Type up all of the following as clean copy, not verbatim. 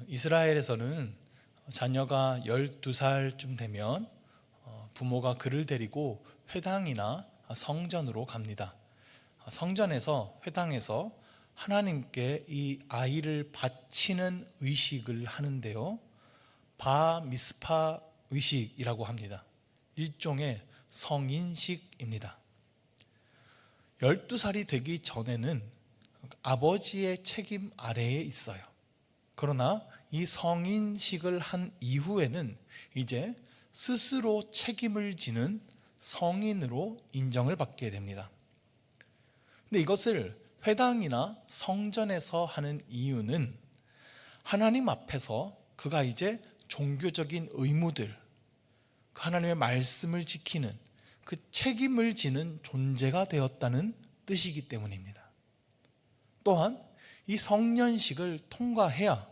이스라엘에서는 자녀가 12살쯤 되면 부모가 그를 데리고 회당이나 성전으로 갑니다. 성전에서, 회당에서 하나님께 이 아이를 바치는 의식을 하는데요, 바 미스파 의식이라고 합니다. 일종의 성인식입니다. 12살이 되기 전에는 아버지의 책임 아래에 있어요. 그러나 이 성인식을 한 이후에는 이제 스스로 책임을 지는 성인으로 인정을 받게 됩니다. 근데 이것을 회당이나 성전에서 하는 이유는 하나님 앞에서 그가 이제 종교적인 의무들, 하나님의 말씀을 지키는 그 책임을 지는 존재가 되었다는 뜻이기 때문입니다. 또한 이 성년식을 통과해야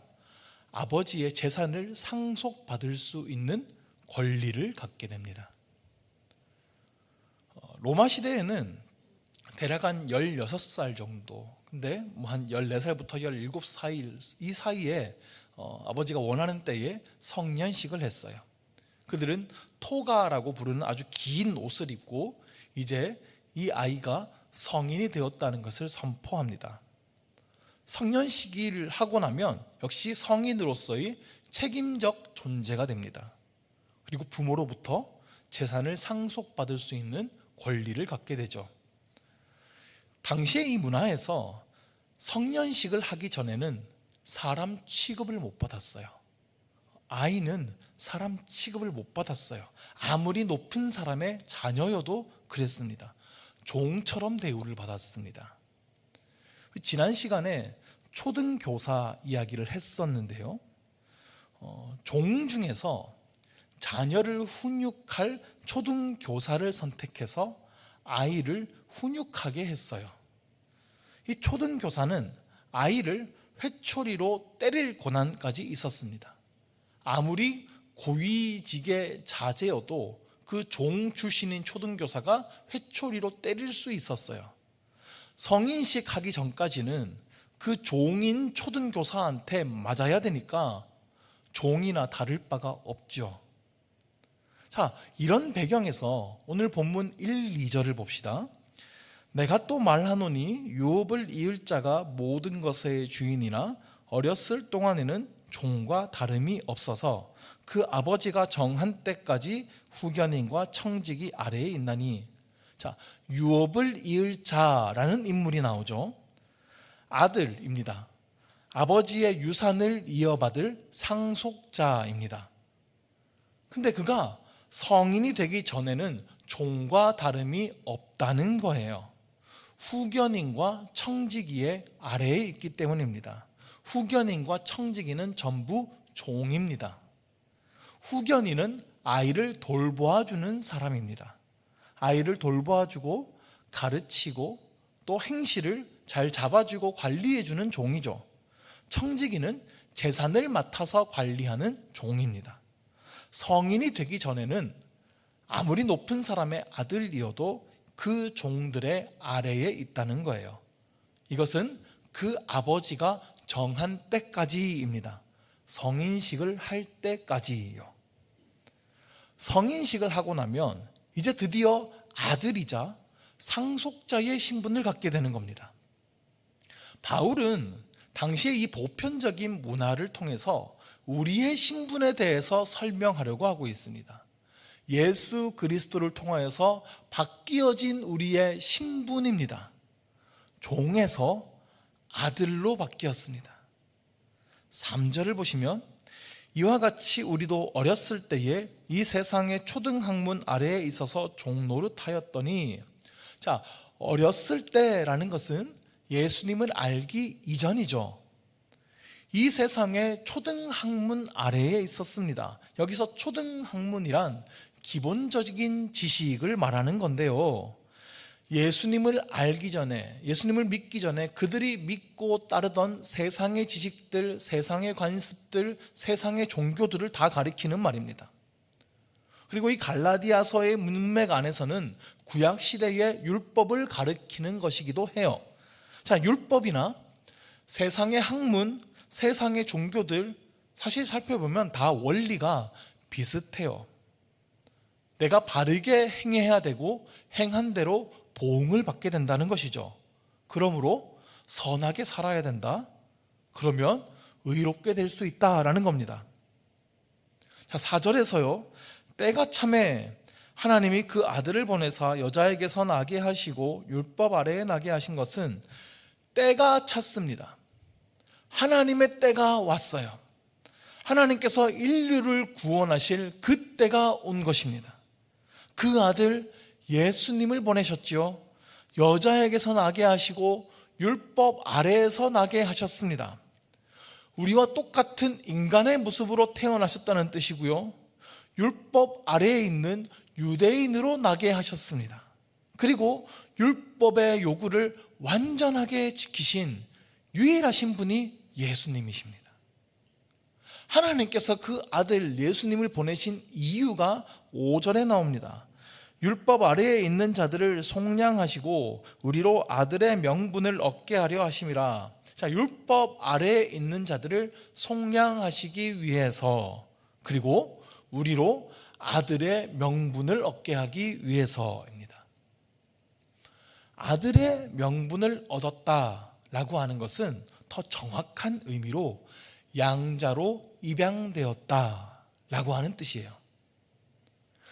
아버지의 재산을 상속받을 수 있는 권리를 갖게 됩니다. 로마 시대에는 대략 한 16살 정도, 근데 한 14살부터 17살 이 사이에 아버지가 원하는 때에 성년식을 했어요. 그들은 토가라고 부르는 아주 긴 옷을 입고 이제 이 아이가 성인이 되었다는 것을 선포합니다. 성년식을 하고 나면 역시 성인으로서의 책임적 존재가 됩니다. 그리고 부모로부터 재산을 상속받을 수 있는 권리를 갖게 되죠. 당시의 이 문화에서 성년식을 하기 전에는 사람 취급을 못 받았어요. 아이는 사람 취급을 못 받았어요. 아무리 높은 사람의 자녀여도 그랬습니다. 종처럼 대우를 받았습니다. 지난 시간에 초등교사 이야기를 했었는데요, 종 중에서 자녀를 훈육할 초등교사를 선택해서 아이를 훈육하게 했어요. 이 초등교사는 아이를 회초리로 때릴 권한까지 있었습니다. 아무리 고위직의 자제여도 그 종 출신인 초등교사가 회초리로 때릴 수 있었어요. 성인식 하기 전까지는 그 종인 초등교사한테 맞아야 되니까 종이나 다를 바가 없죠. 자, 이런 배경에서 오늘 본문 1, 2절을 봅시다. 내가 또 말하노니 유업을 이을 자가 모든 것의 주인이나 어렸을 동안에는 종과 다름이 없어서 그 아버지가 정한 때까지 후견인과 청지기 아래에 있나니. 자, 유업을 이을 자라는 인물이 나오죠. 아들입니다. 아버지의 유산을 이어받을 상속자입니다. 근데 그가 성인이 되기 전에는 종과 다름이 없다는 거예요. 후견인과 청지기의 아래에 있기 때문입니다. 후견인과 청지기는 전부 종입니다. 후견인은 아이를 돌보아주는 사람입니다. 아이를 돌보아주고 가르치고 또 행실을 잘 잡아주고 관리해주는 종이죠. 청지기는 재산을 맡아서 관리하는 종입니다. 성인이 되기 전에는 아무리 높은 사람의 아들이어도 그 종들의 아래에 있다는 거예요. 이것은 그 아버지가 정한 때까지입니다. 성인식을 할 때까지요. 성인식을 하고 나면 이제 드디어 아들이자 상속자의 신분을 갖게 되는 겁니다. 바울은 당시의 이 보편적인 문화를 통해서 우리의 신분에 대해서 설명하려고 하고 있습니다. 예수 그리스도를 통하여서 바뀌어진 우리의 신분입니다. 종에서 아들로 바뀌었습니다. 3절을 보시면 이와 같이 우리도 어렸을 때에 이 세상의 초등학문 아래에 있어서 종노릇하였더니, 자, 어렸을 때라는 것은 예수님을 알기 이전이죠. 이 세상의 초등학문 아래에 있었습니다. 여기서 초등학문이란 기본적인 지식을 말하는 건데요, 예수님을 알기 전에, 예수님을 믿기 전에 그들이 믿고 따르던 세상의 지식들, 세상의 관습들, 세상의 종교들을 다 가리키는 말입니다. 그리고 이 갈라디아서의 문맥 안에서는 구약시대의 율법을 가리키는 것이기도 해요. 자, 율법이나 세상의 학문, 세상의 종교들 사실 살펴보면 다 원리가 비슷해요. 내가 바르게 행해야 되고 행한 대로 보응을 받게 된다는 것이죠. 그러므로 선하게 살아야 된다. 그러면 의롭게 될 수 있다라는 겁니다. 자, 4절에서요. 때가 참에 하나님이 그 아들을 보내사 여자에게서 나게 하시고 율법 아래에 나게 하신 것은 때가 찼습니다. 하나님의 때가 왔어요. 하나님께서 인류를 구원하실 그 때가 온 것입니다. 그 아들 예수님을 보내셨지요. 여자에게서 나게 하시고 율법 아래에서 나게 하셨습니다. 우리와 똑같은 인간의 모습으로 태어나셨다는 뜻이고요. 율법 아래에 있는 유대인으로 나게 하셨습니다. 그리고 율법의 요구를 완전하게 지키신 유일하신 분이 예수님이십니다. 하나님께서 그 아들 예수님을 보내신 이유가 5절에 나옵니다. 율법 아래에 있는 자들을 속량하시고 우리로 아들의 명분을 얻게 하려 하심이라. 자, 율법 아래에 있는 자들을 속량하시기 위해서, 그리고 우리로 아들의 명분을 얻게 하기 위해서입니다. 아들의 명분을 얻었다라고 하는 것은 더 정확한 의미로 양자로 입양되었다라고 하는 뜻이에요.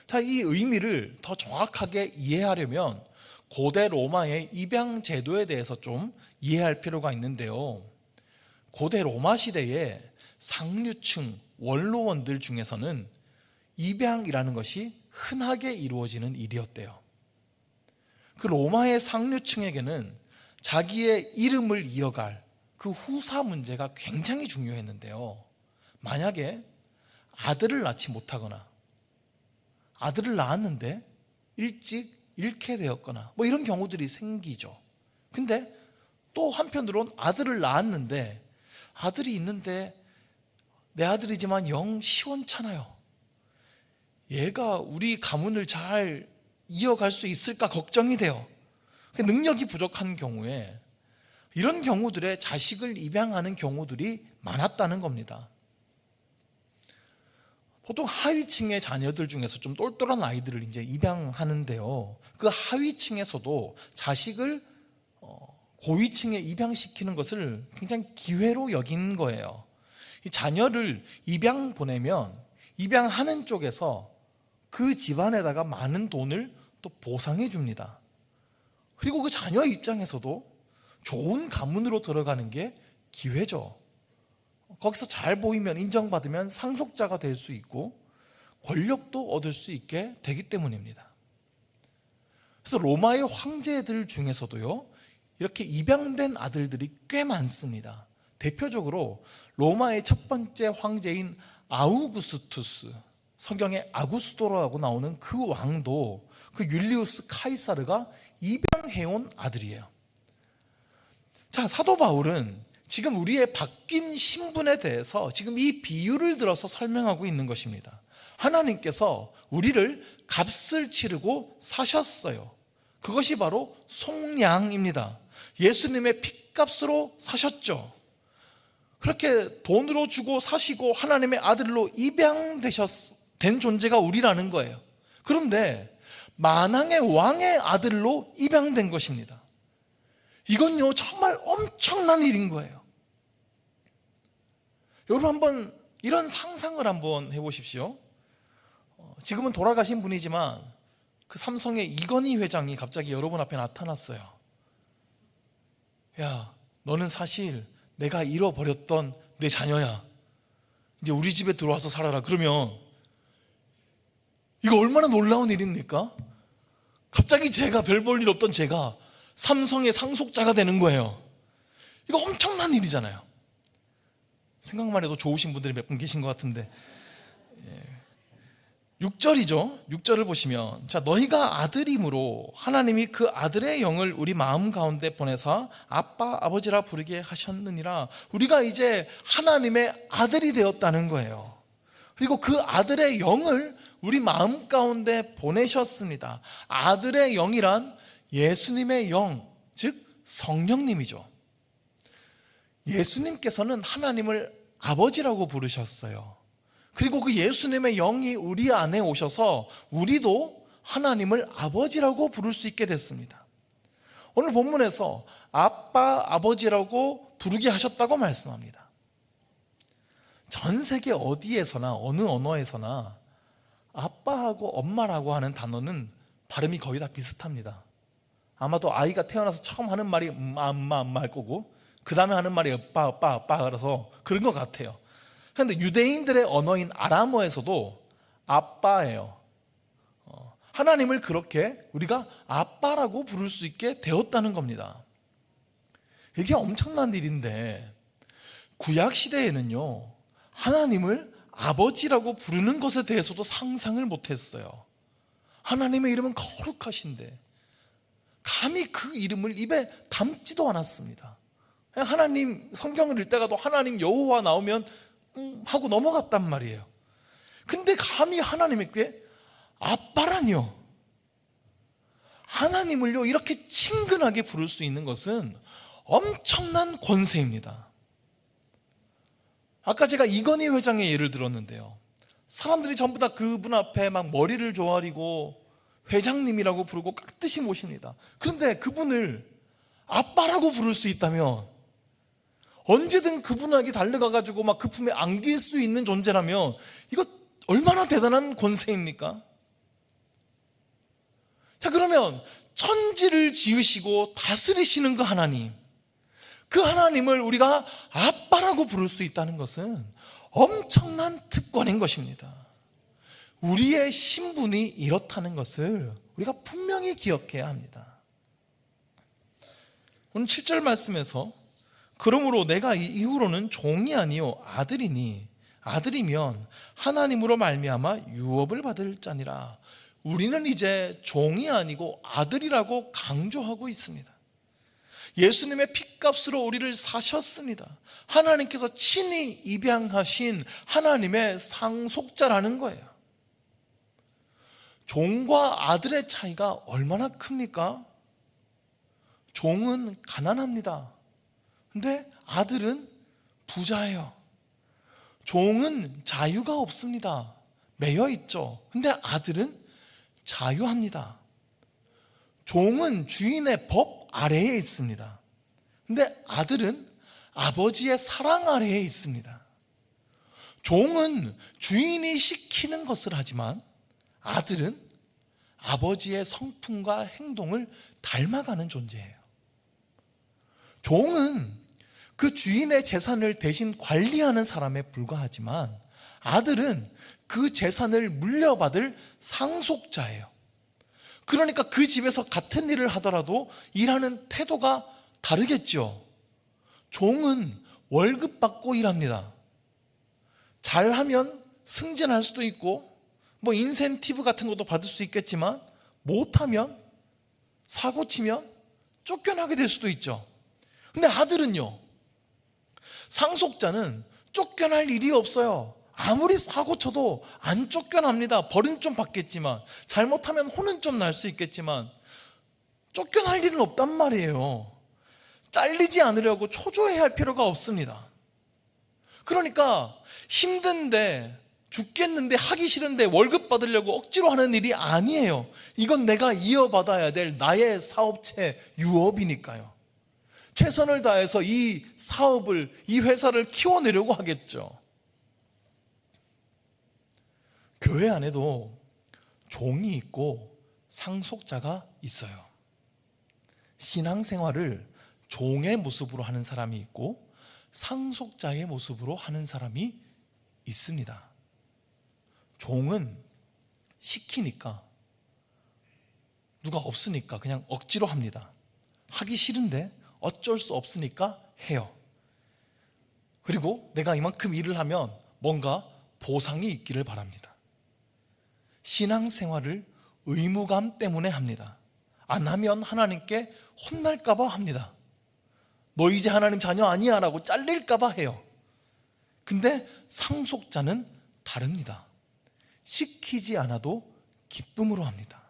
자, 이 의미를 더 정확하게 이해하려면 고대 로마의 입양 제도에 대해서 좀 이해할 필요가 있는데요. 고대 로마 시대에 상류층 원로원들 중에서는 입양이라는 것이 흔하게 이루어지는 일이었대요. 그 로마의 상류층에게는 자기의 이름을 이어갈 그 후사 문제가 굉장히 중요했는데요. 만약에 아들을 낳지 못하거나 아들을 낳았는데 일찍 잃게 되었거나 뭐 이런 경우들이 생기죠. 근데 또 한편으론 아들을 낳았는데 아들이 있는데 내 아들이지만 영 시원찮아요. 얘가 우리 가문을 잘 이어갈 수 있을까 걱정이 돼요. 능력이 부족한 경우에 이런 경우들에 자식을 입양하는 경우들이 많았다는 겁니다. 보통 하위층의 자녀들 중에서 좀 똘똘한 아이들을 이제 입양하는데요. 그 하위층에서도 자식을 고위층에 입양시키는 것을 굉장히 기회로 여긴 거예요. 이 자녀를 입양 보내면 입양하는 쪽에서 그 집안에다가 많은 돈을 또 보상해 줍니다. 그리고 그 자녀 입장에서도 좋은 가문으로 들어가는 게 기회죠. 거기서 잘 보이면 인정받으면 상속자가 될 수 있고 권력도 얻을 수 있게 되기 때문입니다. 그래서 로마의 황제들 중에서도요, 이렇게 입양된 아들들이 꽤 많습니다. 대표적으로 로마의 첫 번째 황제인 아우구스투스, 성경에 아구스토라고 나오는 그 왕도 그 율리우스 카이사르가 입양해온 아들이에요. 자, 사도 바울은 지금 우리의 바뀐 신분에 대해서 지금 이 비유를 들어서 설명하고 있는 것입니다. 하나님께서 우리를 값을 치르고 사셨어요. 그것이 바로 속량입니다. 예수님의 핏값으로 사셨죠. 그렇게 돈으로 주고 사시고 하나님의 아들로 입양된 존재가 우리라는 거예요. 그런데 만왕의 왕의 아들로 입양된 것입니다. 이건요 정말 엄청난 일인 거예요. 여러분 한번 이런 상상을 한번 해보십시오. 지금은 돌아가신 분이지만 그 삼성의 이건희 회장이 갑자기 여러분 앞에 나타났어요. 야, 너는 사실 내가 잃어버렸던 내 자녀야. 이제 우리 집에 들어와서 살아라. 그러면 이거 얼마나 놀라운 일입니까? 갑자기 제가 별 볼 일 없던 제가 삼성의 상속자가 되는 거예요. 이거 엄청난 일이잖아요. 생각만 해도 좋으신 분들이 몇 분 계신 것 같은데. 6절이죠. 6절을 보시면, 자, 너희가 아들임으로 하나님이 그 아들의 영을 우리 마음 가운데 보내사 아빠 아버지라 부르게 하셨느니라. 우리가 이제 하나님의 아들이 되었다는 거예요. 그리고 그 아들의 영을 우리 마음 가운데 보내셨습니다. 아들의 영이란 예수님의 영, 즉 성령님이죠. 예수님께서는 하나님을 아버지라고 부르셨어요. 그리고 그 예수님의 영이 우리 안에 오셔서 우리도 하나님을 아버지라고 부를 수 있게 됐습니다. 오늘 본문에서 아빠, 아버지라고 부르게 하셨다고 말씀합니다. 전 세계 어디에서나 어느 언어에서나 아빠하고 엄마라고 하는 단어는 발음이 거의 다 비슷합니다. 아마도 아이가 태어나서 처음 하는 말이 엄마 할 거고 그 다음에 하는 말이 아빠라서 그런 것 같아요. 그런데 유대인들의 언어인 아람어에서도 아빠예요. 하나님을 그렇게 우리가 아빠라고 부를 수 있게 되었다는 겁니다. 이게 엄청난 일인데 구약 시대에는요, 하나님을 아버지라고 부르는 것에 대해서도 상상을 못했어요. 하나님의 이름은 거룩하신데 감히 그 이름을 입에 담지도 않았습니다. 하나님 성경을 읽다가도 하나님 여호와 나오면 하고 넘어갔단 말이에요. 근데 감히 하나님께 아빠라뇨. 하나님을요 이렇게 친근하게 부를 수 있는 것은 엄청난 권세입니다. 아까 제가 이건희 회장의 예를 들었는데요, 사람들이 전부 다 그분 앞에 막 머리를 조아리고 회장님이라고 부르고 깍듯이 모십니다. 그런데 그분을 아빠라고 부를 수 있다면, 언제든 그분에게 달려가가지고 막 그 품에 안길 수 있는 존재라면 이거 얼마나 대단한 권세입니까? 자, 그러면 천지를 지으시고 다스리시는 그 하나님, 그 하나님을 우리가 아빠라고 부를 수 있다는 것은 엄청난 특권인 것입니다. 우리의 신분이 이렇다는 것을 우리가 분명히 기억해야 합니다. 오늘 7절 말씀에서 그러므로 내가 이후로는 종이 아니요 아들이니 아들이면 하나님으로 말미암아 유업을 받을 자니라. 우리는 이제 종이 아니고 아들이라고 강조하고 있습니다. 예수님의 핏값으로 우리를 사셨습니다. 하나님께서 친히 입양하신 하나님의 상속자라는 거예요. 종과 아들의 차이가 얼마나 큽니까? 종은 가난합니다. 근데 아들은 부자예요. 종은 자유가 없습니다. 매여 있죠. 근데 아들은 자유합니다. 종은 주인의 법 아래에 있습니다. 근데 아들은 아버지의 사랑 아래에 있습니다. 종은 주인이 시키는 것을 하지만 아들은 아버지의 성품과 행동을 닮아가는 존재예요. 종은 그 주인의 재산을 대신 관리하는 사람에 불과하지만 아들은 그 재산을 물려받을 상속자예요. 그러니까 그 집에서 같은 일을 하더라도 일하는 태도가 다르겠죠. 종은 월급 받고 일합니다. 잘하면 승진할 수도 있고 뭐 인센티브 같은 것도 받을 수 있겠지만 못하면 사고 치면 쫓겨나게 될 수도 있죠. 근데 아들은요, 상속자는 쫓겨날 일이 없어요. 아무리 사고 쳐도 안 쫓겨납니다. 벌은 좀 받겠지만, 잘못하면 혼은 좀 날 수 있겠지만 쫓겨날 일은 없단 말이에요. 잘리지 않으려고 초조해야 할 필요가 없습니다. 그러니까 힘든데 죽겠는데 하기 싫은데 월급 받으려고 억지로 하는 일이 아니에요. 이건 내가 이어받아야 될 나의 사업체 유업이니까요. 최선을 다해서 이 사업을, 이 회사를 키워내려고 하겠죠. 교회 안에도 종이 있고 상속자가 있어요. 신앙생활을 종의 모습으로 하는 사람이 있고 상속자의 모습으로 하는 사람이 있습니다. 종은 시키니까, 누가 없으니까 그냥 억지로 합니다. 하기 싫은데 어쩔 수 없으니까 해요. 그리고 내가 이만큼 일을 하면 뭔가 보상이 있기를 바랍니다. 신앙생활을 의무감 때문에 합니다. 안 하면 하나님께 혼날까 봐 합니다. 너 이제 하나님 자녀 아니야 라고 잘릴까 봐 해요. 근데 상속자는 다릅니다. 시키지 않아도 기쁨으로 합니다.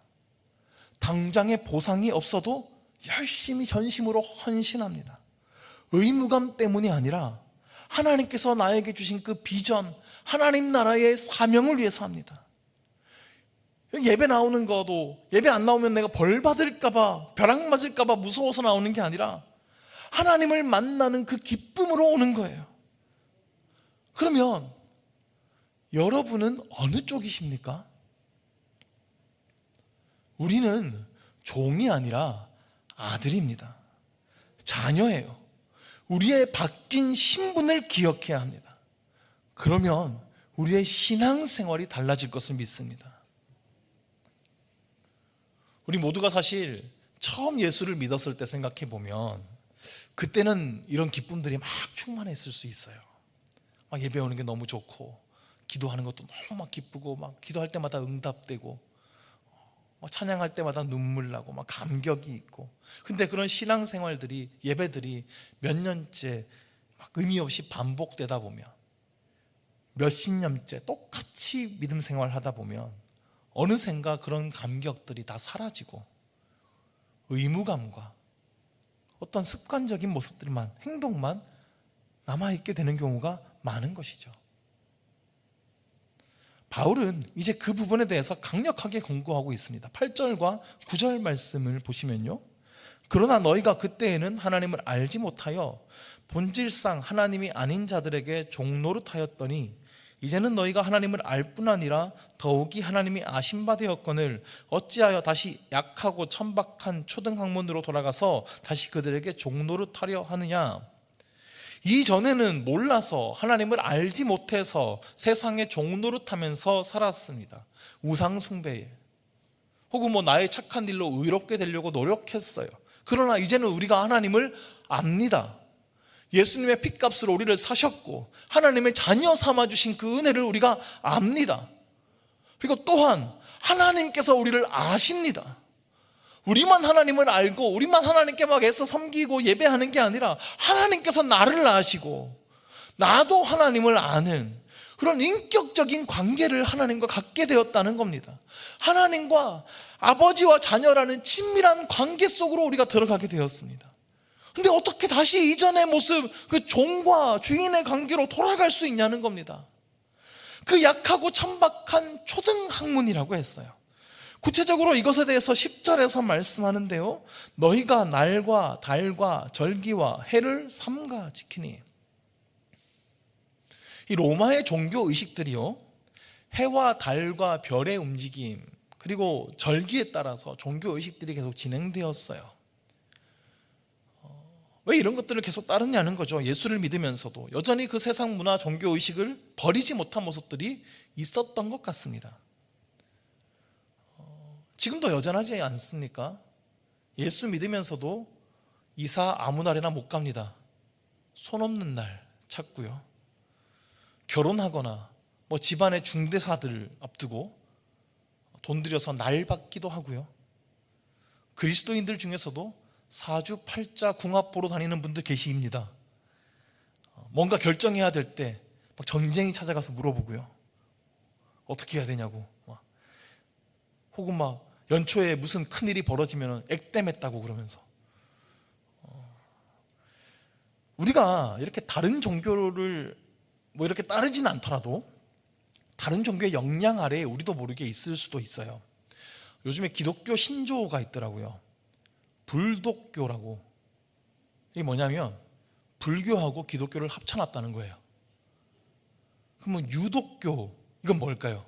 당장의 보상이 없어도 열심히 전심으로 헌신합니다. 의무감 때문이 아니라 하나님께서 나에게 주신 그 비전, 하나님 나라의 사명을 위해서 합니다. 예배 나오는 거도 예배 안 나오면 내가 벌 받을까봐, 벼락 맞을까봐 무서워서 나오는 게 아니라 하나님을 만나는 그 기쁨으로 오는 거예요. 그러면 여러분은 어느 쪽이십니까? 우리는 종이 아니라 아들입니다. 자녀예요. 우리의 바뀐 신분을 기억해야 합니다. 그러면 우리의 신앙생활이 달라질 것을 믿습니다. 우리 모두가 사실 처음 예수를 믿었을 때 생각해 보면 그때는 이런 기쁨들이 막 충만했을 수 있어요. 막 예배 오는 게 너무 좋고, 기도하는 것도 너무 막 기쁘고, 막 기도할 때마다 응답되고, 막 찬양할 때마다 눈물 나고, 막 감격이 있고. 근데 그런 신앙생활들이, 예배들이 몇 년째 막 의미 없이 반복되다 보면, 몇십 년째 똑같이 믿음 생활하다 보면 어느샌가 그런 감격들이 다 사라지고 의무감과 어떤 습관적인 모습들만, 행동만 남아있게 되는 경우가 많은 것이죠. 바울은 이제 그 부분에 대해서 강력하게 권고하고 있습니다. 8절과 9절 말씀을 보시면요, 그러나 너희가 그때에는 하나님을 알지 못하여 본질상 하나님이 아닌 자들에게 종노릇하였더니 이제는 너희가 하나님을 알 뿐 아니라 더욱이 하나님이 아신 바 되었거늘 어찌하여 다시 약하고 천박한 초등학문으로 돌아가서 다시 그들에게 종노릇하려 하느냐. 이전에는 몰라서 하나님을 알지 못해서 세상에 종노릇하면서 살았습니다. 우상 숭배에, 혹은 나의 착한 일로 의롭게 되려고 노력했어요. 그러나 이제는 우리가 하나님을 압니다. 예수님의 핏값으로 우리를 사셨고 하나님의 자녀 삼아주신 그 은혜를 우리가 압니다. 그리고 또한 하나님께서 우리를 아십니다. 우리만 하나님을 알고 우리만 하나님께 막 애써 섬기고 예배하는 게 아니라 하나님께서 나를 아시고 나도 하나님을 아는 그런 인격적인 관계를 하나님과 갖게 되었다는 겁니다. 하나님과 아버지와 자녀라는 친밀한 관계 속으로 우리가 들어가게 되었습니다. 근데 어떻게 다시 이전의 모습, 그 종과 주인의 관계로 돌아갈 수 있냐는 겁니다. 그 약하고 천박한 초등학문이라고 했어요. 구체적으로 이것에 대해서 10절에서 말씀하는데요, 너희가 날과 달과 절기와 해를 삼가 지키니. 이 로마의 종교 의식들이요, 해와 달과 별의 움직임 그리고 절기에 따라서 종교 의식들이 계속 진행되었어요. 왜 이런 것들을 계속 따르냐는 거죠. 예수를 믿으면서도 여전히 그 세상 문화 종교 의식을 버리지 못한 모습들이 있었던 것 같습니다. 지금도 여전하지 않습니까? 예수 믿으면서도 이사 아무 날에나 못 갑니다. 손 없는 날 찾고요, 결혼하거나 집안의 중대사들 앞두고 돈 들여서 날 받기도 하고요, 그리스도인들 중에서도 사주팔자 궁합 보러 다니는 분들 계십니다. 뭔가 결정해야 될 때 전쟁이 찾아가서 물어보고요, 어떻게 해야 되냐고. 혹은 연초에 무슨 큰일이 벌어지면 액땜했다고 그러면서. 우리가 이렇게 다른 종교를 이렇게 따르지는 않더라도 다른 종교의 영향 아래에 우리도 모르게 있을 수도 있어요. 요즘에 기독교 신조어가 있더라고요. 불독교라고. 이게 뭐냐면 불교하고 기독교를 합쳐놨다는 거예요. 그러면 유독교, 이건 뭘까요?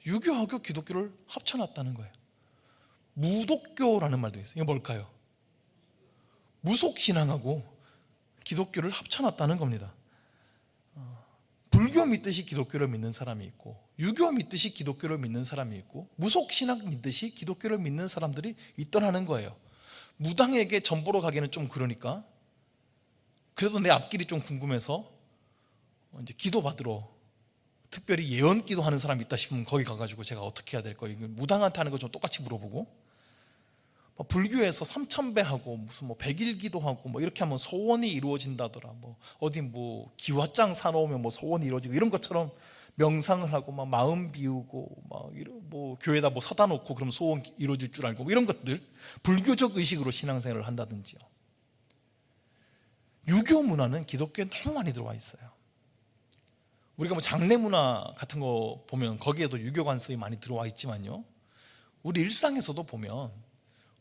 유교하고 기독교를 합쳐놨다는 거예요. 무독교라는 말도 있어요. 이게 뭘까요? 무속신앙하고 기독교를 합쳐놨다는 겁니다. 불교 믿듯이 기독교를 믿는 사람이 있고, 유교 믿듯이 기독교를 믿는 사람이 있고, 무속신앙 믿듯이 기독교를 믿는 사람들이 있더라는 거예요. 무당에게 전보러 가기는 좀 그러니까, 그래도 내 앞길이 좀 궁금해서 이제 기도 받으러, 특별히 예언 기도 하는 사람이 있다 싶으면 거기 가가지고 제가 어떻게 해야 될까요? 무당한테 하는 거 좀 똑같이 물어보고, 불교에서 삼천배하고 무슨 100일 기도하고 이렇게 하면 소원이 이루어진다더라. 어디 기와장 사놓으면 소원이 이루어지고, 이런 것처럼 명상을 하고 마음 비우고 교회에다 사다 놓고 그러면 소원 이루어질 줄 알고, 이런 것들 불교적 의식으로 신앙생활을 한다든지요. 유교 문화는 기독교에 너무 많이 들어와 있어요. 우리가 뭐 장례 문화 같은 거 보면 거기에도 유교 관습이 많이 들어와 있지만요, 우리 일상에서도 보면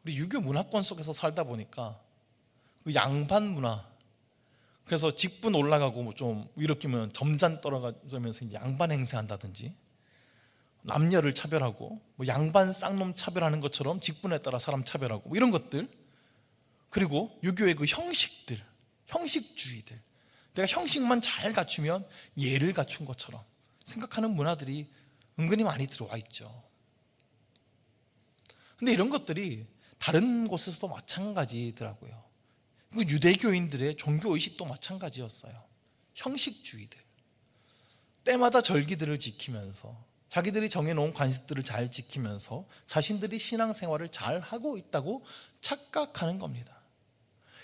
우리 유교 문화권 속에서 살다 보니까 그 양반 문화, 그래서 직분 올라가고 뭐 좀 위로 끼면 점잔 떨어가면서 양반 행세한다든지, 남녀를 차별하고 뭐 양반 쌍놈 차별하는 것처럼 직분에 따라 사람 차별하고 뭐 이런 것들, 그리고 유교의 그 형식들, 형식주의들, 내가 형식만 잘 갖추면 예를 갖춘 것처럼 생각하는 문화들이 은근히 많이 들어와 있죠. 근데 이런 것들이 다른 곳에서도 마찬가지더라고요. 그 유대교인들의 종교의식도 마찬가지였어요. 형식주의들, 때마다 절기들을 지키면서 자기들이 정해놓은 관습들을 잘 지키면서 자신들이 신앙생활을 잘 하고 있다고 착각하는 겁니다.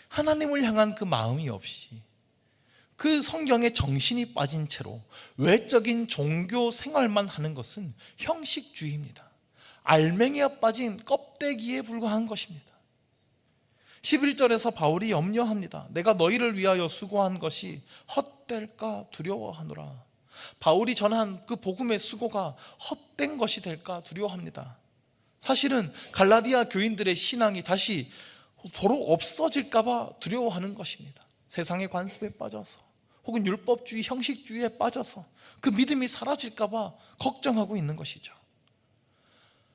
하나님을 향한 그 마음이 없이 그 성경의 정신이 빠진 채로 외적인 종교 생활만 하는 것은 형식주의입니다. 알맹이가 빠진 껍데기에 불과한 것입니다. 11절에서 바울이 염려합니다. 내가 너희를 위하여 수고한 것이 헛될까 두려워하노라. 바울이 전한 그 복음의 수고가 헛된 것이 될까 두려워합니다. 사실은 갈라디아 교인들의 신앙이 다시 도로 없어질까 봐 두려워하는 것입니다. 세상의 관습에 빠져서 혹은 율법주의, 형식주의에 빠져서 그 믿음이 사라질까 봐 걱정하고 있는 것이죠.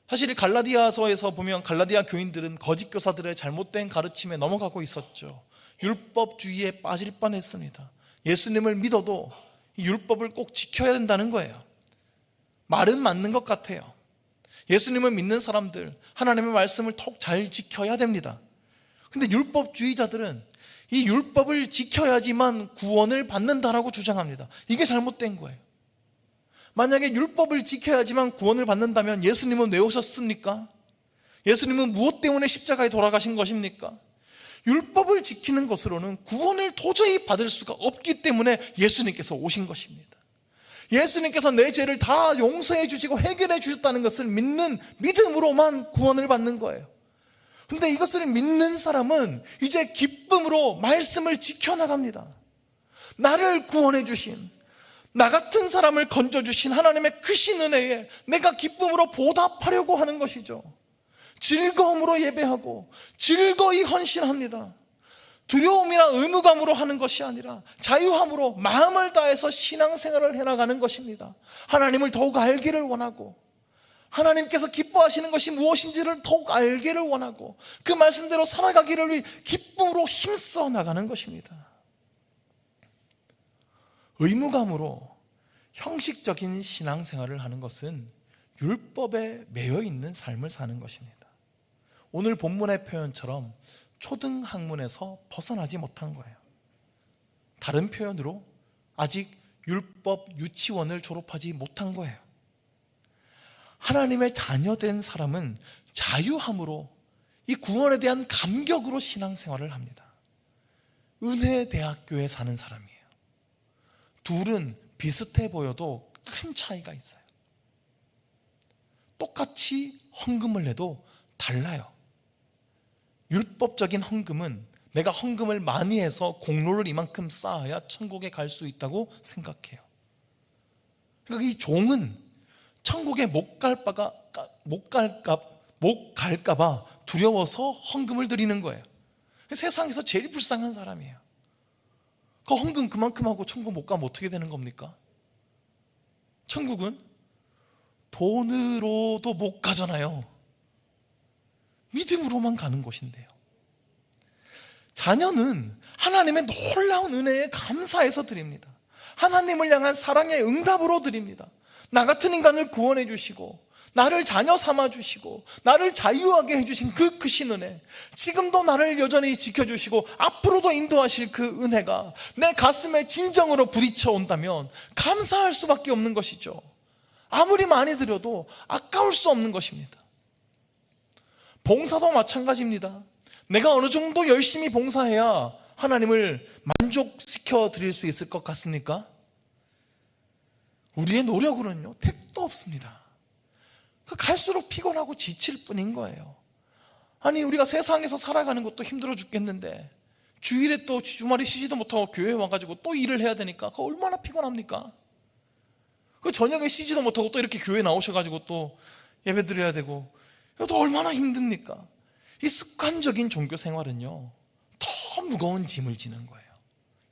사실 갈라디아서에서 보면 갈라디아 교인들은 거짓 교사들의 잘못된 가르침에 넘어가고 있었죠. 율법주의에 빠질 뻔했습니다. 예수님을 믿어도 이 율법을 꼭 지켜야 된다는 거예요. 말은 맞는 것 같아요. 예수님을 믿는 사람들, 하나님의 말씀을 톡 잘 지켜야 됩니다. 근데 율법주의자들은 이 율법을 지켜야지만 구원을 받는다라고 주장합니다. 이게 잘못된 거예요. 만약에 율법을 지켜야지만 구원을 받는다면 예수님은 왜 오셨습니까? 예수님은 무엇 때문에 십자가에 돌아가신 것입니까? 율법을 지키는 것으로는 구원을 도저히 받을 수가 없기 때문에 예수님께서 오신 것입니다. 예수님께서 내 죄를 다 용서해 주시고 해결해 주셨다는 것을 믿는 믿음으로만 구원을 받는 거예요. 근데 이것을 믿는 사람은 이제 기쁨으로 말씀을 지켜나갑니다. 나를 구원해 주신, 나 같은 사람을 건져주신 하나님의 크신 은혜에 내가 기쁨으로 보답하려고 하는 것이죠. 즐거움으로 예배하고 즐거이 헌신합니다. 두려움이나 의무감으로 하는 것이 아니라 자유함으로 마음을 다해서 신앙생활을 해나가는 것입니다. 하나님을 더욱 알기를 원하고 하나님께서 기뻐하시는 것이 무엇인지를 더욱 알기를 원하고 그 말씀대로 살아가기를 위해 기쁨으로 힘써 나가는 것입니다. 의무감으로 형식적인 신앙생활을 하는 것은 율법에 매여 있는 삶을 사는 것입니다. 오늘 본문의 표현처럼 초등학문에서 벗어나지 못한 거예요. 다른 표현으로 아직 율법 유치원을 졸업하지 못한 거예요. 하나님의 자녀된 사람은 자유함으로 이 구원에 대한 감격으로 신앙생활을 합니다. 은혜대학교에 사는 사람이에요. 둘은 비슷해 보여도 큰 차이가 있어요. 똑같이 헌금을 해도 달라요. 율법적인 헌금은 내가 헌금을 많이 해서 공로를 이만큼 쌓아야 천국에 갈 수 있다고 생각해요. 그러니까 이 종은 천국에 못 갈까 봐 두려워서 헌금을 드리는 거예요. 세상에서 제일 불쌍한 사람이에요. 그 헌금 그만큼 하고 천국 못 가면 어떻게 되는 겁니까? 천국은 돈으로도 못 가잖아요. 믿음으로만 가는 곳인데요. 자녀는 하나님의 놀라운 은혜에 감사해서 드립니다. 하나님을 향한 사랑의 응답으로 드립니다. 나 같은 인간을 구원해 주시고 나를 자녀 삼아 주시고 나를 자유하게 해주신 그 크신 은혜, 지금도 나를 여전히 지켜주시고 앞으로도 인도하실 그 은혜가 내 가슴에 진정으로 부딪혀 온다면 감사할 수밖에 없는 것이죠. 아무리 많이 드려도 아까울 수 없는 것입니다. 봉사도 마찬가지입니다. 내가 어느 정도 열심히 봉사해야 하나님을 만족시켜 드릴 수 있을 것 같습니까? 우리의 노력으로는요 택도 없습니다. 갈수록 피곤하고 지칠 뿐인 거예요. 아니 우리가 세상에서 살아가는 것도 힘들어 죽겠는데 주일에 또 주말에 쉬지도 못하고 교회에 와가지고 또 일을 해야 되니까 그거 얼마나 피곤합니까? 그 저녁에 쉬지도 못하고 또 이렇게 교회 나오셔가지고 또 예배 드려야 되고 이것도 얼마나 힘듭니까? 이 습관적인 종교 생활은요, 더 무거운 짐을 지는 거예요.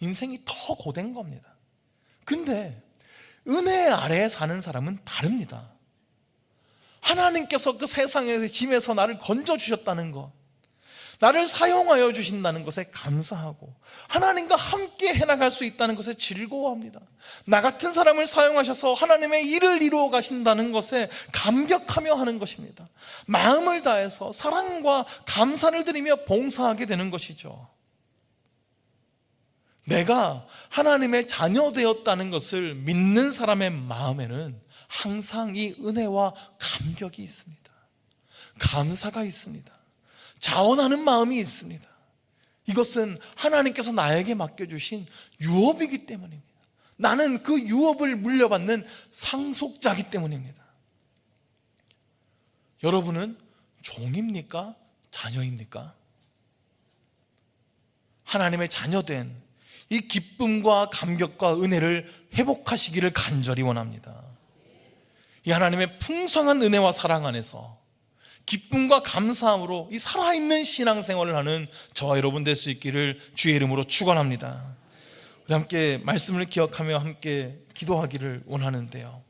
인생이 더 고된 겁니다. 근데 은혜 아래에 사는 사람은 다릅니다. 하나님께서 그 세상의 짐에서 나를 건져주셨다는 것, 나를 사용하여 주신다는 것에 감사하고 하나님과 함께 해나갈 수 있다는 것에 즐거워합니다. 나 같은 사람을 사용하셔서 하나님의 일을 이루어 가신다는 것에 감격하며 하는 것입니다. 마음을 다해서 사랑과 감사를 드리며 봉사하게 되는 것이죠. 내가 하나님의 자녀 되었다는 것을 믿는 사람의 마음에는 항상 이 은혜와 감격이 있습니다. 감사가 있습니다. 자원하는 마음이 있습니다. 이것은 하나님께서 나에게 맡겨주신 유업이기 때문입니다. 나는 그 유업을 물려받는 상속자이기 때문입니다. 여러분은 종입니까? 자녀입니까? 하나님의 자녀된 이 기쁨과 감격과 은혜를 회복하시기를 간절히 원합니다. 이 하나님의 풍성한 은혜와 사랑 안에서 기쁨과 감사함으로 이 살아있는 신앙생활을 하는 저와 여러분 될 수 있기를 주의 이름으로 축원합니다. 우리 함께 말씀을 기억하며 함께 기도하기를 원하는데요,